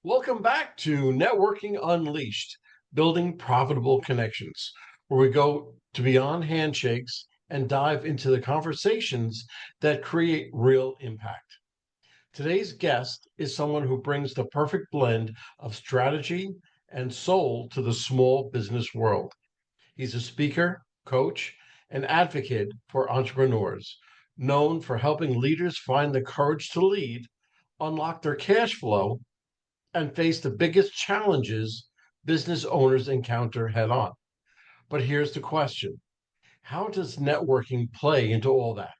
Welcome back to Networking Unleashed, Building Profitable Connections, where we go to beyond handshakes and dive into the conversations that create real impact. Today's guest is someone who brings the perfect blend of strategy and soul to the small business world. He's a speaker, coach, and advocate for entrepreneurs, known for helping leaders find the courage to lead, unlock their cash flow, and face the biggest challenges business owners encounter head on. But here's the question: how does networking play into all that?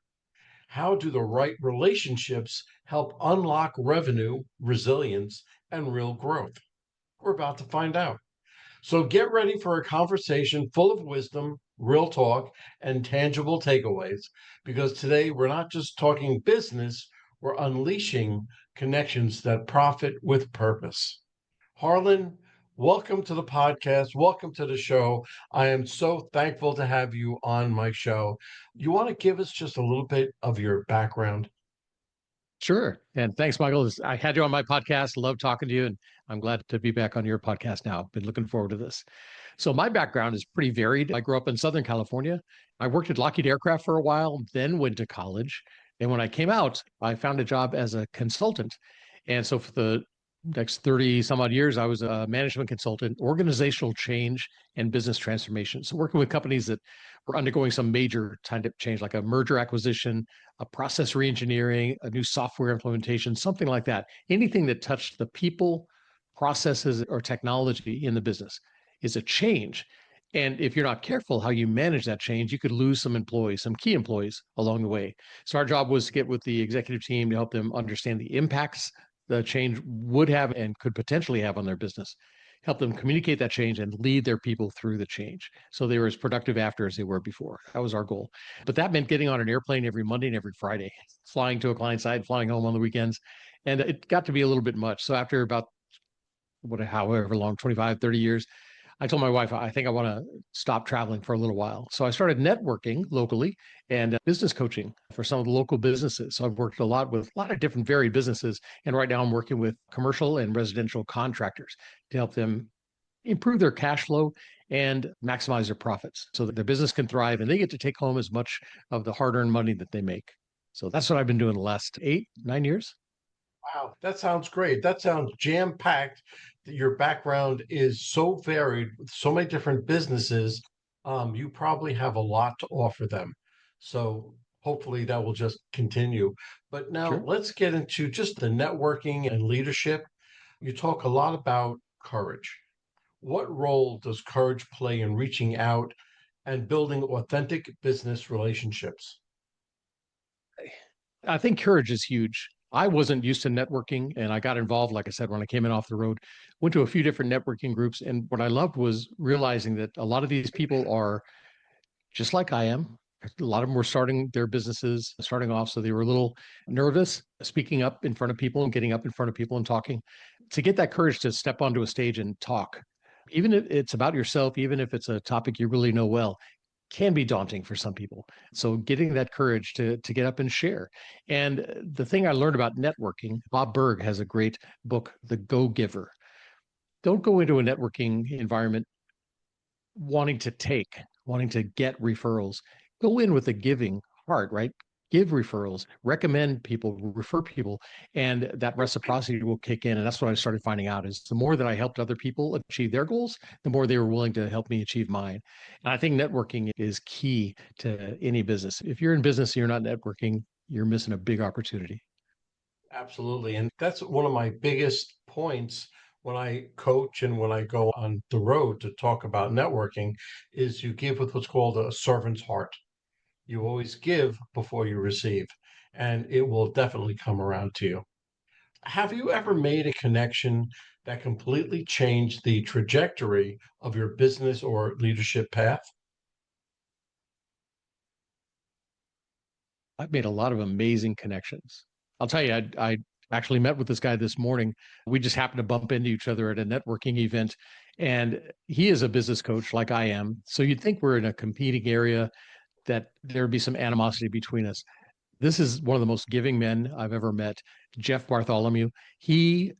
How do the right relationships help unlock revenue, resilience, and real growth? We're about to find out. So get ready for a conversation full of wisdom, real talk, and tangible takeaways, because today we're not just talking business, we're unleashing connections that profit with purpose. Harlan, welcome to the podcast. Welcome to the show. I am so thankful to have you on my show. You want to give us just a little bit of your background? Sure. And thanks, Michael. I had you on my podcast. Love talking to you. And I'm glad to be back on your podcast now. Been looking forward to this. So, my background is pretty varied. I grew up in Southern California. I worked at Lockheed Aircraft for a while, then went to college. And when I came out, I found a job as a consultant. And so, for the next 30 some odd years, I was a management consultant, organizational change and business transformation. So, working with companies that were undergoing some major kind of change, like a merger acquisition, a process reengineering, a new software implementation, something like that. Anything that touched the people, processes, or technology in the business is a change. And if you're not careful how you manage that change, you could lose some employees, some key employees along the way. So our job was to get with the executive team to help them understand the impacts the change would have and could potentially have on their business, help them communicate that change and lead their people through the change so they were as productive after as they were before. That was our goal. But that meant getting on an airplane every Monday and every Friday, flying to a client site, flying home on the weekends. And it got to be a little bit much. So after about however long, 25, 30 years, I told my wife, I think I want to stop traveling for a little while. So I started networking locally and business coaching for some of the local businesses. So I've worked a lot with a lot of different varied businesses. And right now I'm working with commercial and residential contractors to help them improve their cash flow and maximize their profits so that their business can thrive and they get to take home as much of the hard-earned money that they make. So that's what I've been doing the last 8, 9 years. Wow, that sounds great. That sounds jam-packed. Your background is so varied with so many different businesses. You probably have a lot to offer them. So hopefully that will just continue. But now Sure. let's get into just the networking and leadership. You talk a lot about courage. What role does courage play in reaching out and building authentic business relationships? I think courage is huge. I wasn't used to networking and I got involved, like I said, when I came in off the road, went to a few different networking groups. And what I loved was realizing that a lot of these people are just like I am. A lot of them were starting their businesses, starting off. So they were a little nervous speaking up in front of people and getting up in front of people and talking. To get that courage to step onto a stage and talk, even if it's about yourself, even if it's a topic you really know well, can be daunting for some people. So getting that courage to get up and share. And the thing I learned about networking, Bob Berg has a great book, The Go Giver. Don't go into a networking environment wanting to take, wanting to get referrals. Go in with a giving heart, right? Give referrals, recommend people, refer people, and that reciprocity will kick in. And that's what I started finding out is the more that I helped other people achieve their goals, the more they were willing to help me achieve mine. And I think networking is key to any business. If you're in business and you're not networking, you're missing a big opportunity. Absolutely. And that's one of my biggest points when I coach and when I go on the road to talk about networking is you give with what's called a servant's heart. You always give before you receive, and it will definitely come around to you. Have you ever made a connection that completely changed the trajectory of your business or leadership path? I've made a lot of amazing connections. I'll tell you, I actually met with this guy this morning. We just happened to bump into each other at a networking event, and he is a business coach like I am. So you'd think we're in a competing area that there'd be some animosity between us. This is one of the most giving men I've ever met, Jeff Bartholomew. He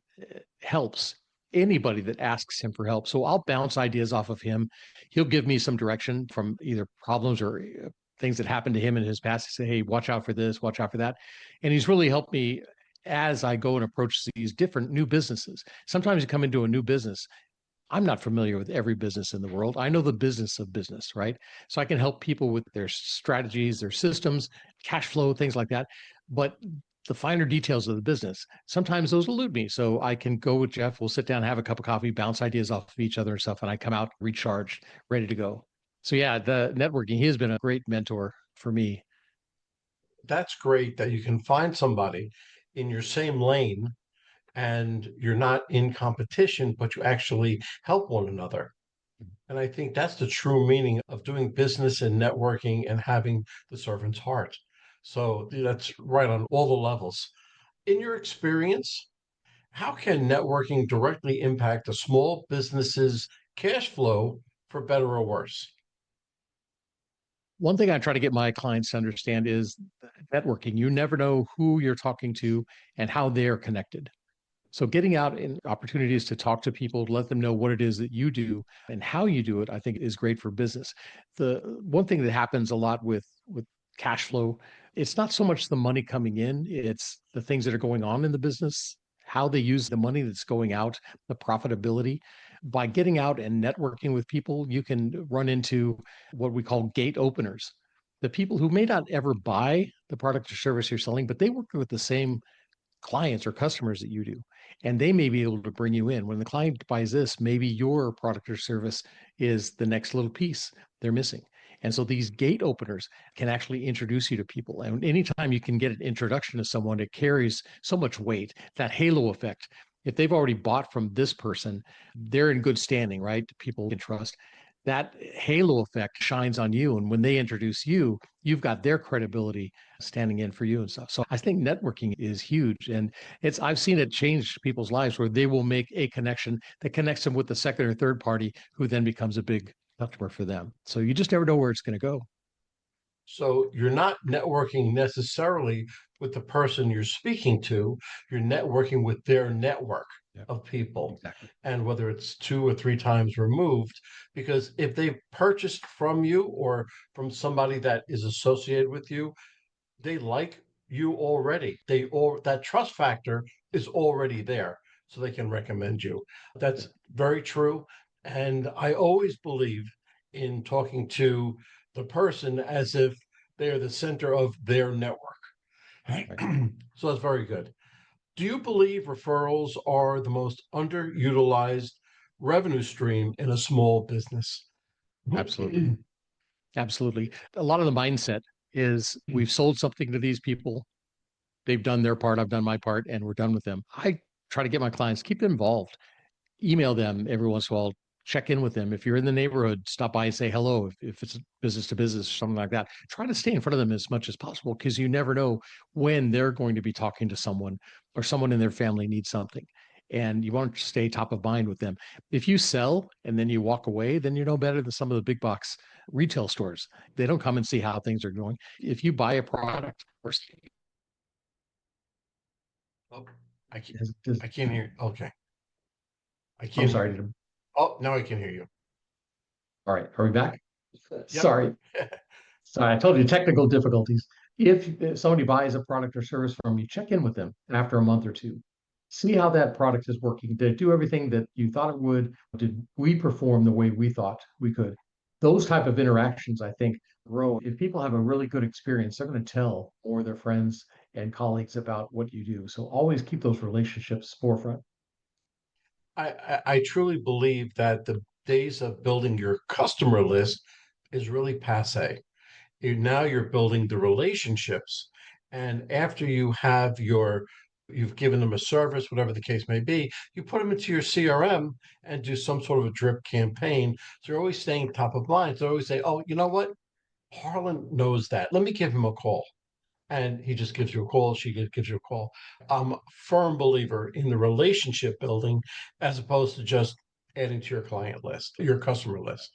helps anybody that asks him for help. So I'll bounce ideas off of him. He'll give me some direction from either problems or things that happened to him in his past. He say, hey, watch out for this, watch out for that. And he's really helped me as I go and approach these different new businesses. Sometimes you come into a new business. I'm not familiar with every business in the world. I know the business of business, right? So I can help people with their strategies, their systems, cash flow, things like that. But the finer details of the business, sometimes those elude me. So I can go with Jeff, we'll sit down, have a cup of coffee, bounce ideas off of each other and stuff, and I come out recharged, ready to go. So yeah, the networking, he has been a great mentor for me. That's great that you can find somebody in your same lane and you're not in competition, but you actually help one another. And I think that's the true meaning of doing business and networking and having the servant's heart. So that's right on all the levels. In your experience, how can networking directly impact a small business's cash flow for better or worse? One thing I try to get my clients to understand is networking. You never know who you're talking to and how they're connected. So getting out in opportunities to talk to people, to let them know what it is that you do and how you do it, I think is great for business. The one thing that happens a lot with cash flow, it's not so much the money coming in, it's the things that are going on in the business, how they use the money that's going out, the profitability. By getting out and networking with people, you can run into what we call gate openers. The people who may not ever buy the product or service you're selling, but they work with the same clients or customers that you do. And they may be able to bring you in. When the client buys this, maybe your product or service is the next little piece they're missing. And so these gate openers can actually introduce you to people. And anytime you can get an introduction to someone, it carries so much weight, that halo effect. If they've already bought from this person, they're in good standing, right? People can trust. That halo effect shines on you. And when they introduce you, you've got their credibility standing in for you and stuff. So I think networking is huge. And I've seen it change people's lives where they will make a connection that connects them with the second or third party who then becomes a big customer for them. So you just never know where it's going to go. So you're not networking necessarily with the person you're speaking to, you're networking with their network Yeah, of people. exactly. And whether it's two or three times removed, because if they've purchased from you or from somebody that is associated with you, they like you already. They all that trust factor is already there, so they can recommend you. That's very true. And I always believe in talking to the person as if they're the center of their network. Right. So that's very good. Do you believe referrals are the most underutilized revenue stream in a small business? Absolutely. Absolutely. A lot of the mindset is we've sold something to these people. They've done their part. I've done my part, and we're done with them. I try to get my clients, keep them involved, email them every once in a while, check in with them. If you're in the neighborhood, stop by and say hello. If it's business to business or something like that, try to stay in front of them as much as possible because you never know when they're going to be talking to someone or someone in their family needs something. And you want to stay top of mind with them. If you sell and then you walk away, then you're no better than some of the big box retail stores. They don't come and see how things are going. If you buy a product or Oh, I can't, does, I can't hear. Okay, I I'm can't hear sorry. you. Oh, now I can hear you. All right. Are we back? Yep. Sorry. Sorry, I told you technical difficulties. If somebody buys a product or service from you, check in with them after a month or two. See how that product is working. Did it do everything that you thought it would? Did we perform the way we thought we could? Those type of interactions, I think, grow. If people have a really good experience, they're going to tell more their friends and colleagues about what you do. So always keep those relationships forefront. I truly believe that the days of building your customer list is really passe. Now you're building the relationships. And after you've given them a service, whatever the case may be, you put them into your CRM and do some sort of a drip campaign. So you're always staying top of mind. So I always say, oh, you know what? Harlan knows that. Let me give him a call. And he just gives you a call, gives you a call. I'm a firm believer in the relationship building as opposed to just adding to your client list, your customer list.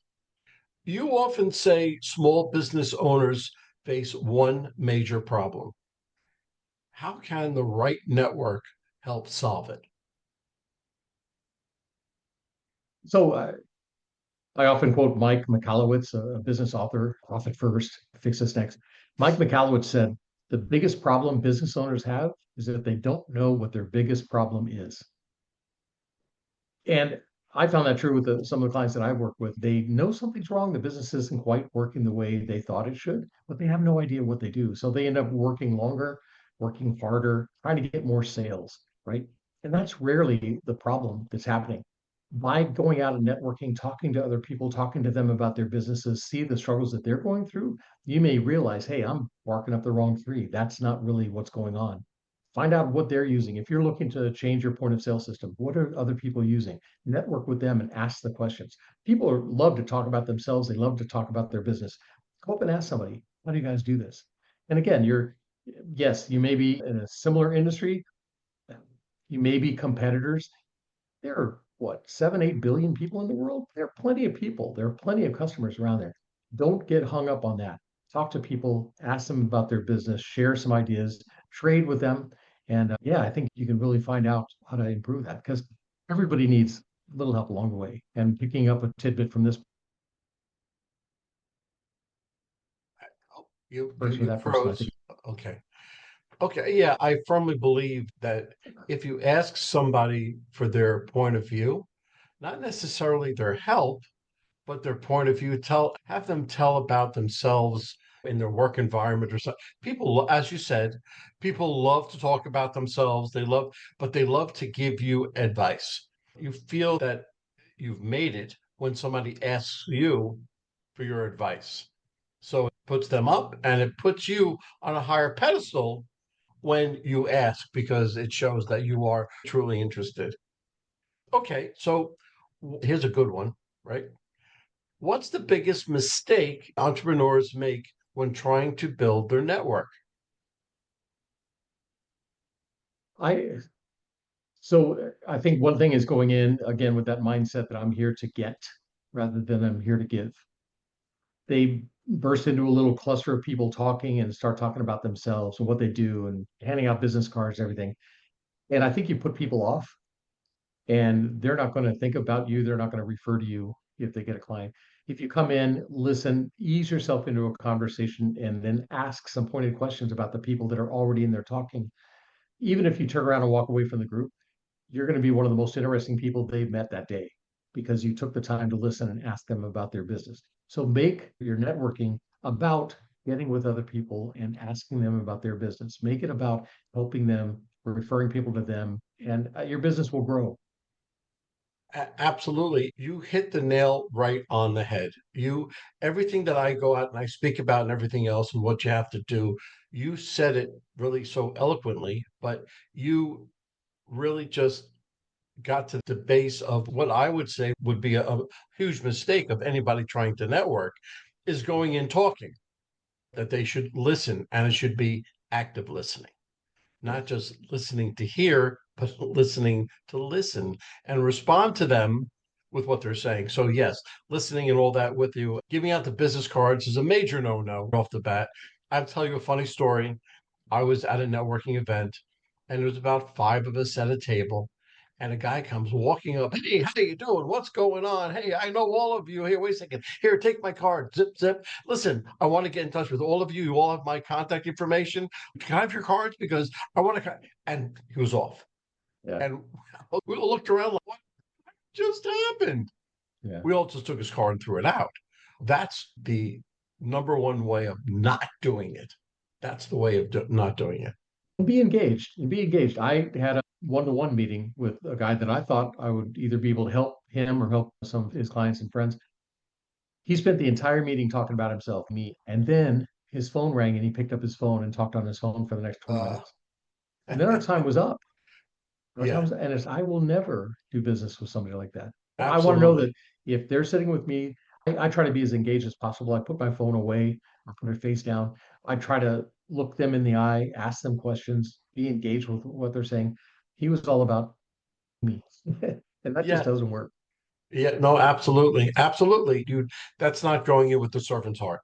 You often say small business owners face one major problem. How can the right network help solve it? So I often quote Mike Michalowicz, a business author, Profit First, Fix This Next. Mike Michalowicz said, the biggest problem business owners have is that they don't know what their biggest problem is. And I found that true with some of the clients that I've worked with. They know something's wrong. The business isn't quite working the way they thought it should, but they have no idea what they do. So they end up working longer, working harder, trying to get more sales, right? And that's rarely the problem that's happening. By going out and networking, talking to other people, talking to them about their businesses, see the struggles that they're going through, you may realize, hey, I'm barking up the wrong tree. That's not really what's going on. Find out what they're using. If you're looking to change your point of sale system, what are other people using? Network with them and ask the questions. Love to talk about themselves. They love to talk about their business. Go up and ask somebody, how do you guys do this? And again, yes, you may be in a similar industry. You may be competitors. There are what, 7, 8 billion people in the world? There are plenty of people. There are plenty of customers around there. Don't get hung up on that. Talk to people, ask them about their business, share some ideas, trade with them. And yeah, I think you can really find out how to improve that because everybody needs a little help along the way. And picking up a tidbit from this person with You that person, I froze. think Okay. Okay. Yeah, I firmly believe that if you ask somebody for their point of view, not necessarily their help, but their point of view, have them tell about themselves in their work environment or something. People, as you said, people love to talk about themselves. But they love to give you advice. You feel that you've made it when somebody asks you for your advice. So it puts them up and it puts you on a higher pedestal when you ask because it shows that you are truly interested. Okay, so here's a good one, right? What's the biggest mistake entrepreneurs make when trying to build their network? I I think one thing is going in again with that mindset that I'm here to get rather than I'm here to give. They burst into a little cluster of people talking and start talking about themselves and what they do and handing out business cards and everything. And I think you put people off and they're not going to think about you. They're not going to refer to you if they get a client. If you come in, listen, ease yourself into a conversation and then ask some pointed questions about the people that are already in there talking. Even if you turn around and walk away from the group, you're going to be one of the most interesting people they've met that day because you took the time to listen and ask them about their business. So make your networking about getting with other people and asking them about their business. Make it about helping them, referring people to them, and your business will grow. Absolutely. You hit the nail right on the head. Everything that I go out and I speak about and everything else and what you have to do, you said it really so eloquently, but you really just got to the base of what I would say would be a huge mistake of anybody trying to network is going in talking, that they should listen and it should be active listening, not just listening to hear, but listening to listen and respond to them with what they're saying. So, yes, listening and all that with you. Giving out the business cards is a major no off the bat. I'll tell you a funny story. I was at a networking event and there was about five of us at a table. And a guy comes walking up. Hey, how you doing? What's going on? Hey, I know all of you. Here, wait a second. Here, take my card. Zip, zip. Listen, I want to get in touch with all of you. You all have my contact information. Can I have your cards? Because I want to. And he was off. Yeah. And we all looked around like, what just happened? Yeah. We all just took his card and threw it out. That's the number one way of not doing it. That's the way of not doing it. Be engaged and be engaged. I had a one-to-one meeting with a guy that I thought I would either be able to help him or help some of his clients and friends. He spent the entire meeting talking about himself, me, and then his phone rang and he picked up his phone and talked on his phone for the next 20 Uh, minutes. And then our time was up. yeah, I will never do business with somebody like that. I want to know absolutely. that if they're sitting with me, I try to be as engaged as possible. I put my phone away or put it face down. I try to look them in the eye, ask them questions, be engaged with what they're saying. He was all about me. And that just Yeah, doesn't work. yeah, no, absolutely, absolutely. That's not going in with the servant's heart.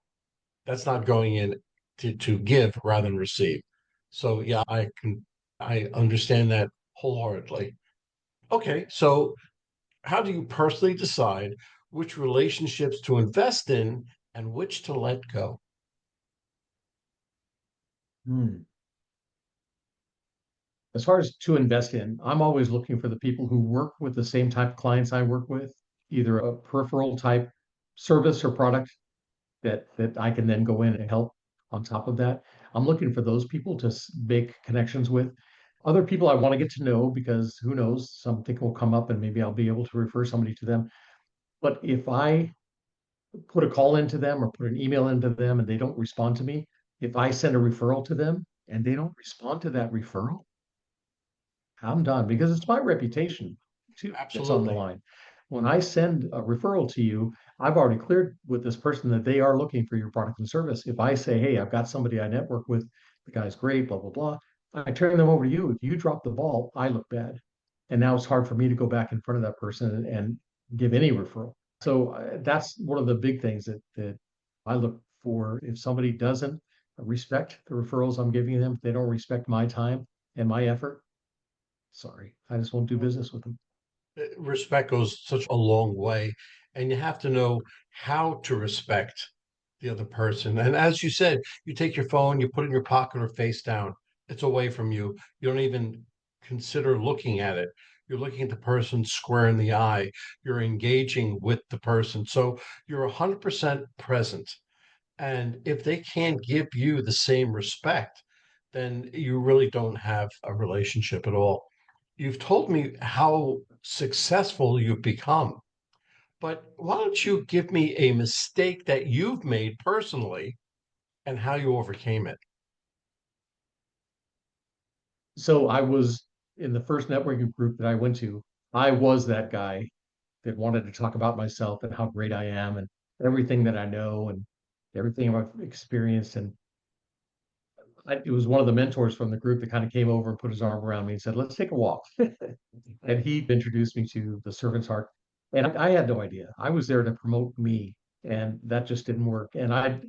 That's not going in to give rather than receive. So yeah, I understand that wholeheartedly. Okay, so How do you personally decide which relationships to invest in and which to let go? Hmm. As far as to invest in, I'm always looking for the people who work with the same type of clients I work with, either a peripheral type service or product that I can then go in and help on top of that. I'm looking for those people to make connections with. Other people I want to get to know because who knows, something will come up and maybe I'll be able to refer somebody to them. But if I put a call into them or put an email into them and they don't respond to me, if I send a referral to them and they don't respond to that referral, I'm done because it's my reputation too that's on the Absolutely. line. When I send a referral to you, I've already cleared with this person that they are looking for your product and service. If I say, hey, I've got somebody I network with, the guy's great, blah, blah, blah, I turn them over to you. If you drop the ball, I look bad. And now it's hard for me to go back in front of that person and give any referral. So that's one of the big things that I look for. If somebody doesn't respect the referrals I'm giving them, if they don't respect my time and my effort, sorry, I just won't do business with them. Respect goes such a long way, and you have to know how to respect the other person. And as you said, you take your phone, you put it in your pocket or face down. It's away from you. You don't even consider looking at it. You're looking at the person square in the eye. You're engaging with the person. So you're 100% present. And if they can't give you the same respect, then you really don't have a relationship at all. You've told me how successful you've become, but why don't you give me a mistake that you've made personally and how you overcame it? So I was in the first networking group that I went to, I was that guy that wanted to talk about myself and how great I am and everything that I know and everything I've experienced. And it was one of the mentors from the group that kind of came over and put his arm around me and said, let's take a walk. And he introduced me to the servant's heart. And I had no idea. I was there to promote me, and that just didn't work. And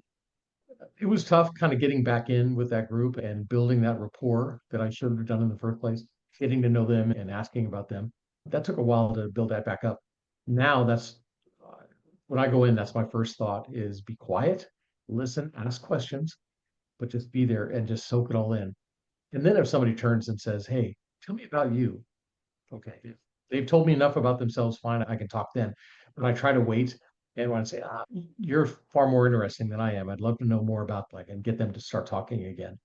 it was tough kind of getting back in with that group and building that rapport that I should have done in the first place, getting to know them and asking about them. That took a while to build that back up. Now that's when I go in, that's my first thought is be quiet, listen, ask questions, but just be there and just soak it all in. And then if somebody turns and says, hey, tell me about you. Okay. If they've told me enough about themselves, fine, I can talk then. But I try to wait and when I say, you're far more interesting than I am. I'd love to know more about like and get them to start talking again.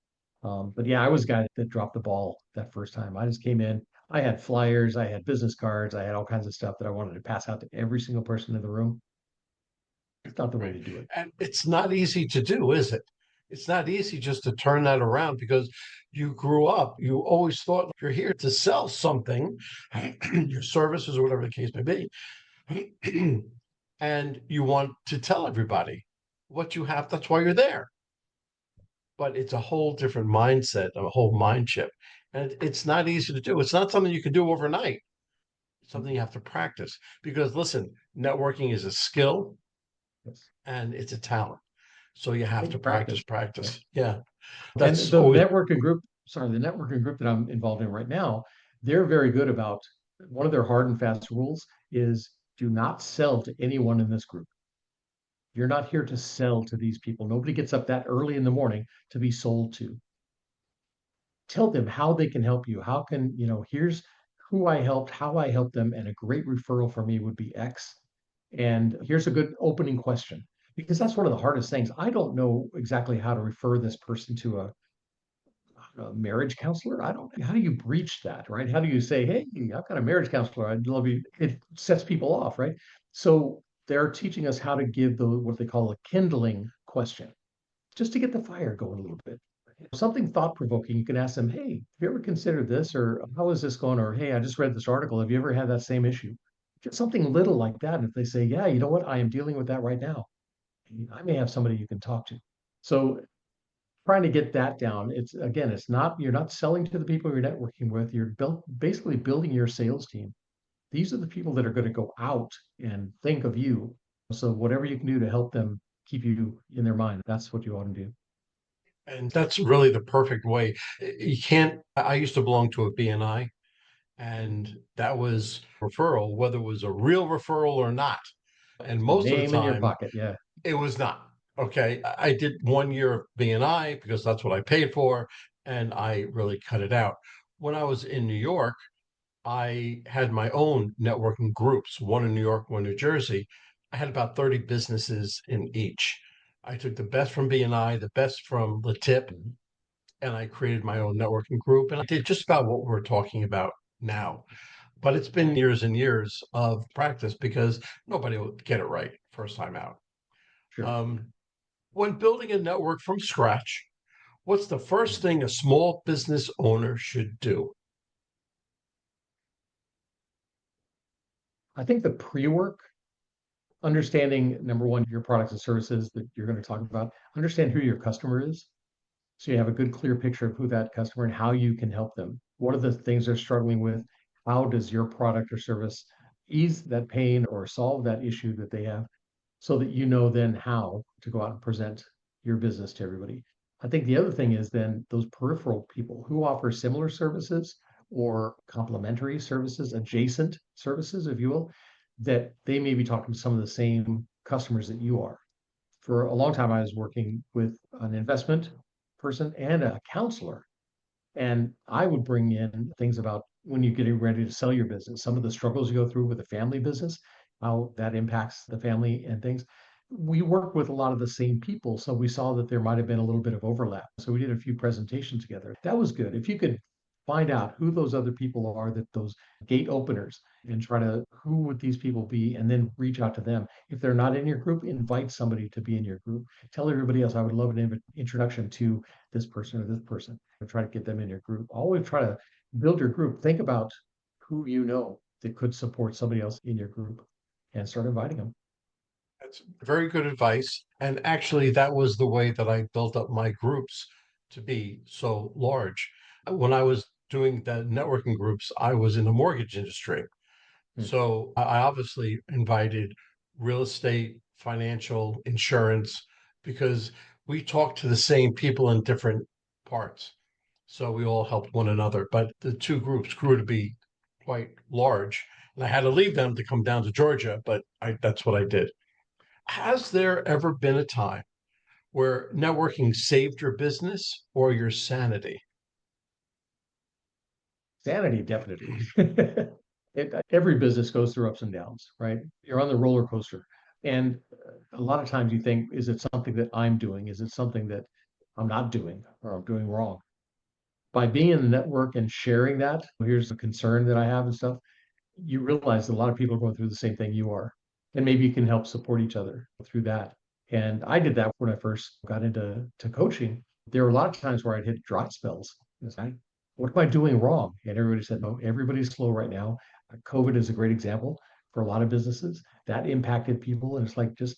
But yeah, I was a guy that dropped the ball that first time. I just came in. I had flyers, I had business cards, I had all kinds of stuff that I wanted to pass out to every single person in the room. It's not the way Right. to do it. And it's not easy to do, is it? It's not easy just to turn that around because you grew up, you always thought you're here to sell something, your services or whatever the case may be. And you want to tell everybody what you have. That's why you're there. But it's a whole different mindset, a whole mind chip. And it's not easy to do. It's not something you can do overnight. It's something you have to practice. Because listen, networking is a skill Yes. and it's a talent. So you have to Take practice, practice. Yeah. practice. Yeah. And That's the always networking group, sorry, the networking group that I'm involved in right now, they're very good about one of their hard and fast rules is do not sell to anyone in this group. You're not here to sell to these people. Nobody gets up that early in the morning to be sold to. Tell them how they can help you. How can, here's who I helped, how I helped them, and a great referral for me would be X. And here's a good opening question because that's one of the hardest things. I don't know exactly how to refer this person to a marriage counselor. I don't, how do you breach that, right? How do you say, hey, I've got a marriage counselor. I'd love you. It sets people off, right? So they're teaching us how to give the what they call a kindling question, just to get the fire going a little bit. Something thought provoking. You can ask them, hey, have you ever considered this? Or how is this going? Or hey, I just read this article. Have you ever had that same issue? Just something little like that. And if they say, yeah, you know what? I am dealing with that right now. I may have somebody you can talk to. So trying to get that down. It's again, it's not you're not selling to the people you're networking with. You're basically building your sales team. These are the people that are going to go out and think of you. So whatever you can do to help them keep you in their mind, that's what you ought to do. and that's really the perfect way. You can't I used to belong to a BNI And that was referral, whether it was a real referral or not. And The most of the name in your time, pocket. Yeah. it was not. Okay. I did 1 year of BNI because that's what I paid for, and I really cut it out. When I was in New York, I had my own networking groups, one in New York, one in New Jersey. I had about 30 businesses in each. I took the best from BNI, the best from the tip, Mhm. and I created my own networking group. And I did just about what we're talking about now. But it's been years and years of practice because nobody will get it right first time out. Sure. Um, when building a network from scratch, what's the first Mhm. thing a small business owner should do? I think the pre-work, understanding number one, your products and services that you're going to talk about, understand who your customer is. So you have a good, clear picture of who that customer and how you can help them. What are the things they're struggling with? How does your product or service ease that pain or solve that issue that they have so that you know then how to go out and present your business to everybody? I think the other thing is then those peripheral people who offer similar services or complementary services, adjacent services, if you will, that they may be talking to some of the same customers that you are. For a long time, I was working with an investment person and a counselor. And I would bring in things about when you're getting ready to sell your business, some of the struggles you go through with a family business, how that impacts the family and things. We work with a lot of the same people. So we saw that there might have been a little bit of overlap. So we did a few presentations together. That was good. If you could find out who those other people are, that those gate openers, and try to who would these people be, and then reach out to them. If they're not in your group, invite somebody to be in your group. Tell everybody else, I would love an introduction to this person or this person, and try to get them in your group. Always try to build your group. Think about who you know that could support somebody else in your group and start inviting them. That's very good advice. And actually, that was the way that I built up my groups to be so large. When I was doing the networking groups, I was in the mortgage industry. Hmm. So I obviously invited real estate, financial, insurance, because we talked to the same people in different parts. So we all helped one another. But the two groups grew to be quite large. And I had to leave them to come down to Georgia, but that's what I did. Has there ever been a time where networking saved your business or your sanity? Sanity, definitely. Every business goes through ups and downs, right? You're on the roller coaster. And a lot of times you think, is it something that I'm doing? Is it something that I'm not doing or I'm doing wrong? By being in the network and sharing that, here's the concern that I have and stuff, you realize that a lot of people are going through the same thing you are. And maybe you can help support each other through that. And I did that when I first got into coaching. There were a lot of times where I'd hit dry spells. It's like, what am I doing wrong? And everybody said, no, everybody's slow right now. COVID is a great example for a lot of businesses that impacted people. And it's like, just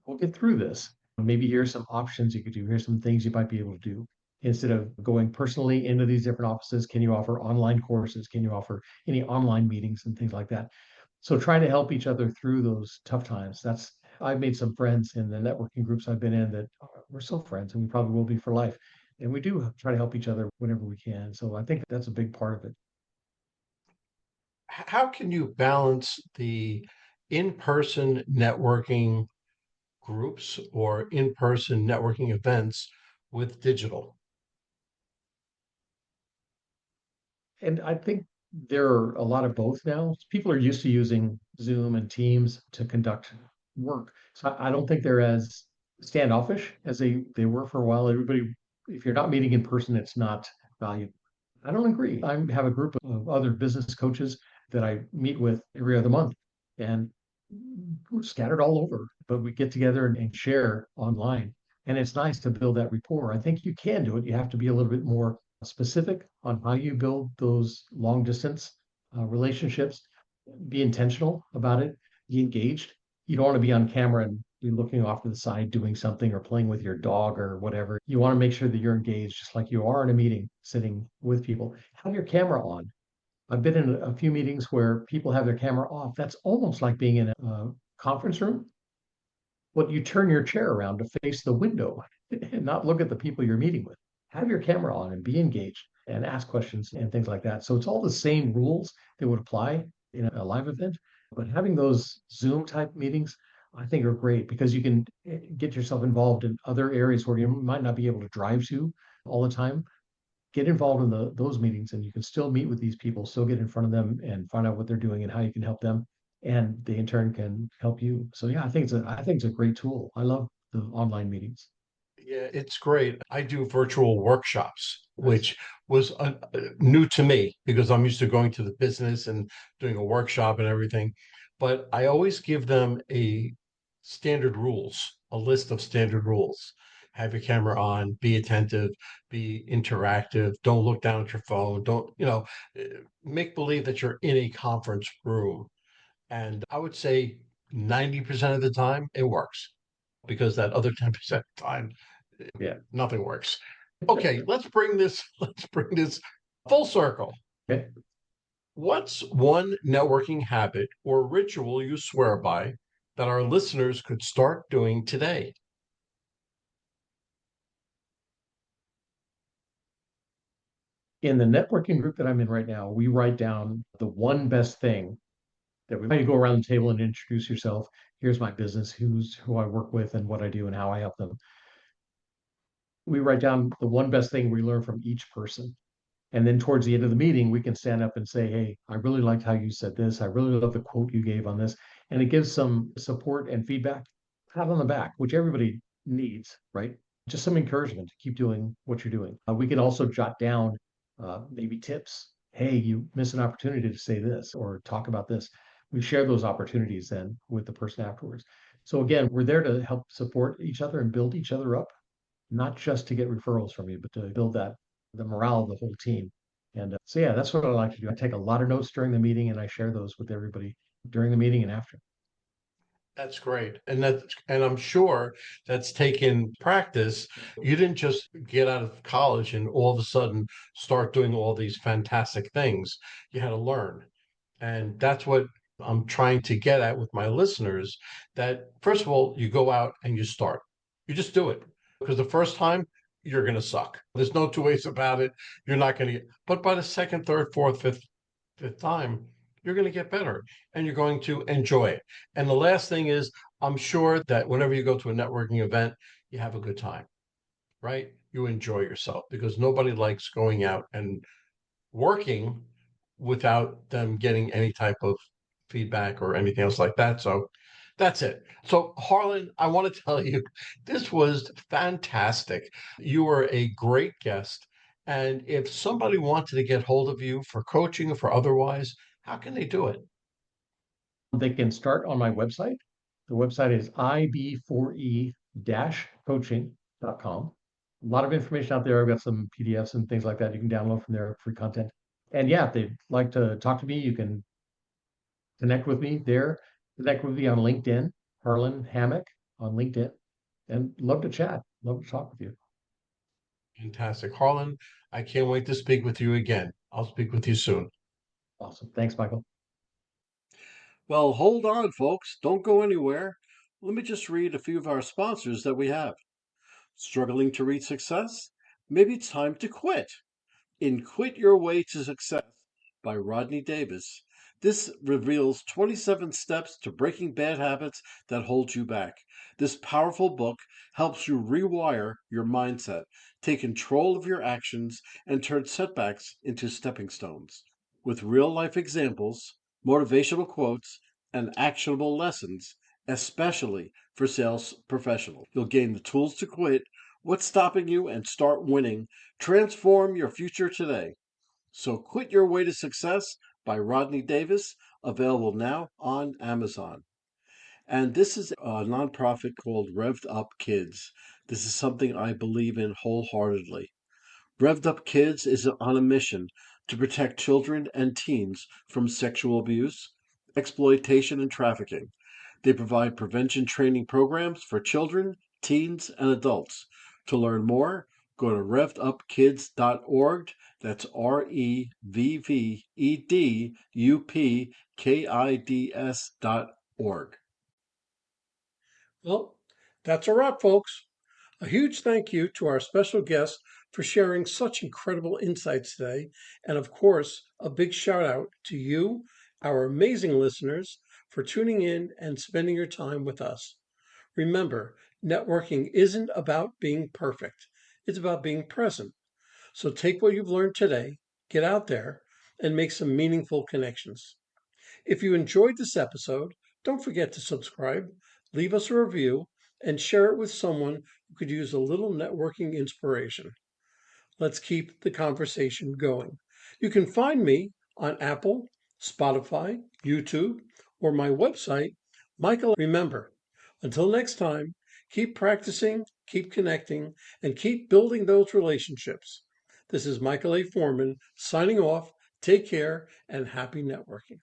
we'll get through this. Maybe here's some options you could do. Here's some things you might be able to do. Instead of going personally into these different offices, can you offer online courses? Can you offer any online meetings and things like that? So trying to help each other through those tough times. That's I've made some friends in the networking groups I've been in that we're still friends and we probably will be for life. And we do try to help each other whenever we can. So I think that's a big part of it. How can you balance the in-person networking groups or in-person networking events with digital? And I think there are a lot of both now. People are used to using Zoom and Teams to conduct work. So I don't think they're as standoffish as they were for a while. Everybody, if you're not meeting in person, it's not valued. I don't agree. I have a group of other business coaches that I meet with every other month, and we're scattered all over, but we get together and share online. And it's nice to build that rapport. I think you can do it. You have to be a little bit more specific on how you build those long distance relationships. Be intentional about it. Be engaged. You don't want to be on camera and be looking off to the side doing something or playing with your dog or whatever. You want to make sure that you're engaged, just like you are in a meeting, sitting with people. Have your camera on. I've been in a few meetings where people have their camera off. That's almost like being in a conference room, but you turn your chair around to face the window and not look at the people you're meeting with. Have your camera on and be engaged. and ask questions and things like that. So it's all the same rules that would apply in a live event. But having those Zoom type meetings, I think are great because you can get yourself involved in other areas where you might not be able to drive to all the time. Get involved in those meetings and you can still meet with these people, still get in front of them and find out what they're doing and how you can help them. And they in turn can help you. So yeah, I think it's a great tool. I love the online meetings. Yeah, it's great. I do virtual workshops, Nice. which was new to me because I'm used to going to the business and doing a workshop and everything. But I always give them a standard rules, a list of standard rules. Have your camera on, be attentive, be interactive, don't look down at your phone, don't, make believe that you're in a conference room. And I would say 90% of the time it works because that other 10% of the time Yeah. nothing works. Okay, let's bring this full circle. Okay. What's one networking habit or ritual you swear by that our listeners could start doing today? In the networking group that I'm in right now, we write down the one best thing that we you go around the table and introduce yourself. Here's my business, who I work with and what I do and how I help them. We write down the one best thing we learn from each person. And then towards the end of the meeting, we can stand up and say, hey, I really liked how you said this. I really love the quote you gave on this. And it gives some support and feedback, pat on the back, which everybody needs, right? Just some encouragement to keep doing what you're doing. We can also jot down maybe tips. Hey, you missed an opportunity to say this or talk about this. We share those opportunities then with the person afterwards. So again, we're there to help support each other and build each other up, not just to get referrals from you, but to build the morale of the whole team. And so, yeah, that's what I like to do. I take a lot of notes during the meeting and I share those with everybody during the meeting and after. That's great. And I'm sure that's taken practice. You didn't just get out of college and all of a sudden start doing all these fantastic things. You had to learn. And that's what I'm trying to get at with my listeners that first of all, you go out and you start. You just do it. Because the first time you're going to suck. There's no two ways about it. You're not going to get, but by the second, third, fourth, fifth time, you're going to get better and you're going to enjoy it. And the last thing is, I'm sure that whenever you go to a networking event, you have a good time, right? You enjoy yourself because nobody likes going out and working without them getting any type of feedback or anything else like that. So that's it. So, Harlan, I want to tell you, this was fantastic. You were a great guest. And if somebody wanted to get hold of you for coaching or for otherwise, how can they do it? They can start on my website. The website is ib4e-coaching.com. A lot of information out there. I've got some PDFs and things like that you can download from there, free content. And yeah, if they'd like to talk to me, you can connect with me there. Connect with me on LinkedIn, Harlan Hammack on LinkedIn, and love to chat. Love to talk with you. Fantastic. Harlan, I can't wait to speak with you again. I'll speak with you soon. Awesome. Thanks, Michael. Well, hold on, folks. Don't go anywhere. Let me just read a few of our sponsors that we have. Struggling to reach success? Maybe it's time to quit. In Quit Your Way to Success by Rodney Davis, this reveals 27 steps to breaking bad habits that hold you back. This powerful book helps you rewire your mindset, take control of your actions, and turn setbacks into stepping stones. With real life examples, motivational quotes, and actionable lessons, especially for sales professionals, you'll gain the tools to quit, what's stopping you, and start winning. Transform your future today. So Quit Your Way to Success by Rodney Davis, available now on Amazon. And this is a nonprofit called Revved Up Kids. This is something I believe in wholeheartedly. Revved Up Kids is on a mission to protect children and teens from sexual abuse, exploitation, and trafficking. They provide prevention training programs for children, teens, and adults. To learn more, go to revvedupkids.org. That's REVVEDUPKIDS.org. Well, that's a wrap, folks. A huge thank you to our special guest, for sharing such incredible insights today. And of course, a big shout out to you, our amazing listeners, for tuning in and spending your time with us. Remember, networking isn't about being perfect, it's about being present. So take what you've learned today, get out there, and make some meaningful connections. If you enjoyed this episode, don't forget to subscribe, leave us a review, and share it with someone who could use a little networking inspiration. Let's keep the conversation going. You can find me on Apple, Spotify, YouTube, or my website, Michael. Remember, until next time, keep practicing, keep connecting, and keep building those relationships. This is Michael A. Forman signing off. Take care and happy networking.